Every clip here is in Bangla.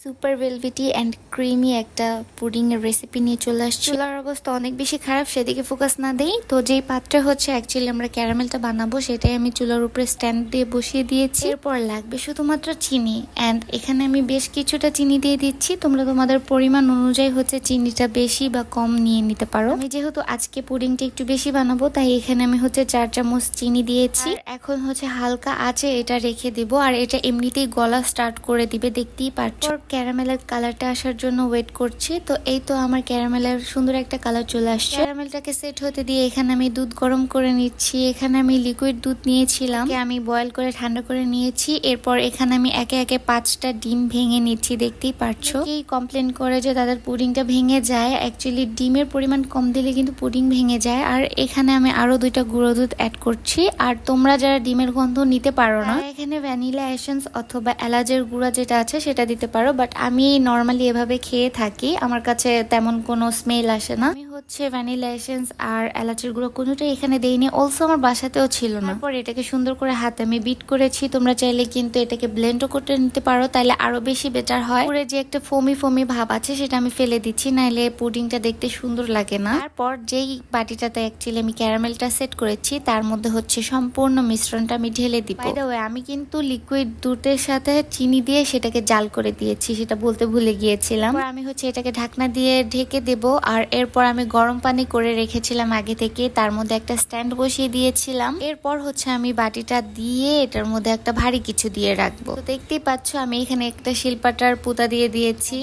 সুপার ভেলভেটি অ্যান্ড ক্রিমি একটা পুডিং এর রেসিপি নিয়ে চলে আসছি। চুলার অবস্থা অনেক বেশি খারাপ, সেদিকে ফোকাস না দেই। তো যেই পাত্রে হচ্ছে অ্যাকচুয়ালি আমরা ক্যারামেলটা বানাবো সেটাই আমি চুলার উপরে স্ট্যান্ড দিয়ে বসিয়ে দিয়েছি। এরপর লাগবে শুধুমাত্র চিনি, অ্যান্ড এখানে আমি বেশ কিছুটা চিনি দিয়ে দিচ্ছি। তোমরা তোমাদের পরিমাণ অনুযায়ী হচ্ছে চিনিটা বেশি বা কম নিয়ে নিতে পারো। আমি যেহেতু আজকে পুডিংটা একটু বেশি বানাবো তাই এখানে আমি হচ্ছে 4 চামচ চিনি দিয়েছি। এখন হচ্ছে হালকা আঁচে এটা রেখে দিব, আর এটা এমনিতেই গলা স্টার্ট করে দিবে, দেখতেই পাচ্ছ। ক্যারামেলের কালারটা আসার জন্য ওয়েট করছি। তো এই তো আমার ক্যারামেলের সুন্দর একটা কালার চলে আসছে। ক্যারামেলটাকে সেট হতে দিয়ে এখানে আমি দুধ গরম করে নিচ্ছি। এখানে আমি লিকুইড দুধ নিয়েছিলাম, আমি বয়েল করে ঠান্ডা করে নিয়েছি। এরপর এখানে আমি একে একে 5টা ডিম ভেঙে নিচ্ছি, দেখতেই পাচ্ছো। এই কমপ্লেন করে যে তাদের পুডিংটা ভেঙে যায়, অ্যাকচুয়ালি ডিমের পরিমাণ কম দিলে কিন্তু পুডিং ভেঙে যায়। আর এখানে আমি আরো 2টা গুঁড়ো দুধ অ্যাড করছি। আর তোমরা যারা ডিমের গন্ধ নিতে পারো না, এখানে ভ্যানিলা এসেন্স অথবা এলাচের গুঁড়া যেটা আছে সেটা দিতে পারো, বাট আমি নর্মালি এভাবে খেয়ে থাকি, আমার কাছে তেমন কোনো স্মেল আসে না। আমি হচ্ছে ভ্যানিলা এসেন্স আর এলাচের গুঁড়ো কোনোটাই এখানে দেইনি, অলসো আমার বাসাতেও ছিল না। তারপর এটাকে সুন্দর করে হাতে আমি বিট করেছি। তোমরা চাইলে কিন্তু এটাকে ব্লেন্ডও করতে নিতে পারো, তাইলে আরো বেশি বেটার হয়। পুরো যে একটা ফোমি ফোমি ভাব আছে সেটা আমি ফেলে দিচ্ছি, নাইলে পুডিংটা দেখতে সুন্দর লাগে না। তারপর যেই বাটিটাতে অ্যাকচুয়ালি আমি ক্যারামেলটা সেট করেছি তার মধ্যে হচ্ছে সম্পূর্ণ মিশ্রণটা আমি ঢেলে দিব। বাই দ্য ওয়ে, আমি কিন্তু লিকুইড দুধের সাথে চিনি দিয়ে সেটাকে জাল করে দিয়েছি, সেটা বলতে ভুলে গিয়েছিলাম। আমি হচ্ছে এটাকে ঢাকনা দিয়ে ঢেকে দেব। আর এরপর আমি গরম পানি করে রেখেছিলাম আগে থেকে, তার মধ্যে একটা স্ট্যান্ড বসিয়ে দিয়েছিলাম। এরপর হচ্ছে আমি বাটিটা দিয়ে এটার মধ্যে একটা ভারী কিছু দিয়ে রাখবো। তো দেখতেই পাচ্ছ আমি এখানে একটা শিলপাটার পুঁতা দিয়ে দিয়েছি।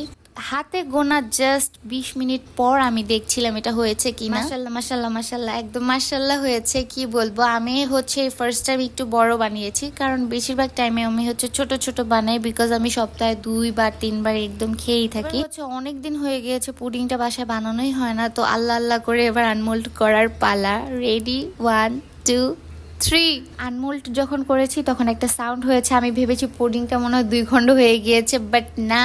হাতে গোনা জাস্ট 20 মিনিট পর আমি দেখছিলাম এটা হয়েছে কিনা। মাশাআল্লাহ মাশাআল্লাহ মাশাআল্লাহ, একদম মাশাআল্লাহ হয়েছে। কি বলবো, আমি হচ্ছে ফার্স্ট টাইম একটু বড় বানিয়েছি, কারণ বেশিরভাগ টাইমে আমি হচ্ছে ছোট ছোট বানাই, বিকজ আমি সপ্তাহে 2 বার 3 বার একদম খেয়েই থাকি। হচ্ছে অনেকদিন হয়ে গিয়েছে পুডিংটা বাসায় বানানোই হয় না, তো আল্লাহ আল্লাহ করে এবার আনমোল্ড করার পালা। রেডি, 1 2 3। আনমোল্ড যখন করেছি তখন একটা সাউন্ড হয়েছে, আমি ভেবেছি পুডিংটা মনে হয় 2 খণ্ড হয়ে গিয়েছে, বাট না,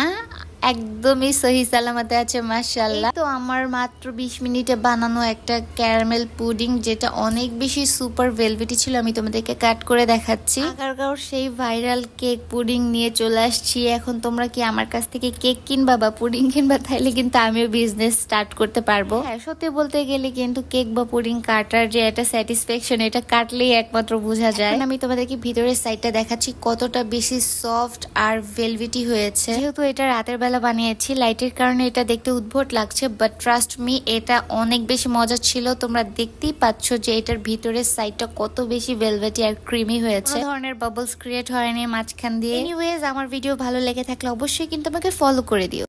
একদমই সহি সালামতে আছে মাশাআল্লাহ। তো আমার মাত্র 20 মিনিটে বানানো একটা ক্যারামেল পুডিং, যেটা অনেক বেশি সুপার ভেলভেটি ছিল, আমি তোমাদেরকে কাট করে দেখাচ্ছি। আগারগাঁওর সেই ভাইরাল কেক পুডিং নিয়ে চলে আসছি। এখন তোমরা কি আমার কাছ থেকে কেক কিনবা বা পুডিং কিনবা, তাইলে কিন্তু আমিও বিজনেস স্টার্ট করতে পারবো। হ্যাঁ, সত্যি বলতে গেলে কিন্তু কেক বা পুডিং কাটার যে একটা স্যাটিসফ্যাকশন, এটা কাটলেই একমাত্র বোঝা যায়। আমি তোমাদেরকে ভিতরের সাইডটা দেখাচ্ছি কতটা বেশি সফট আর ভেলভেটি হয়েছে। যেহেতু এটা রাতের বেলা বানিয়েছি, লাইটের কারণে এটা দেখতে উদ্ভট লাগছে, বাট ট্রাস্ট মি, এটা অনেক বেশি মজা ছিল। তোমরা দেখতেই পাচ্ছ যে এটার ভিতরের সাইডটা কত বেশি ভেলভেটি আর ক্রিমি হয়েছে, কোনো ধরনের বাবলস ক্রিয়েট হয়নি মাঝখান দিয়ে। এনিওয়েজ, আমার ভিডিও ভালো লেগে থাকলে অবশ্যই কিন্তু আমাকে ফলো করে দিও।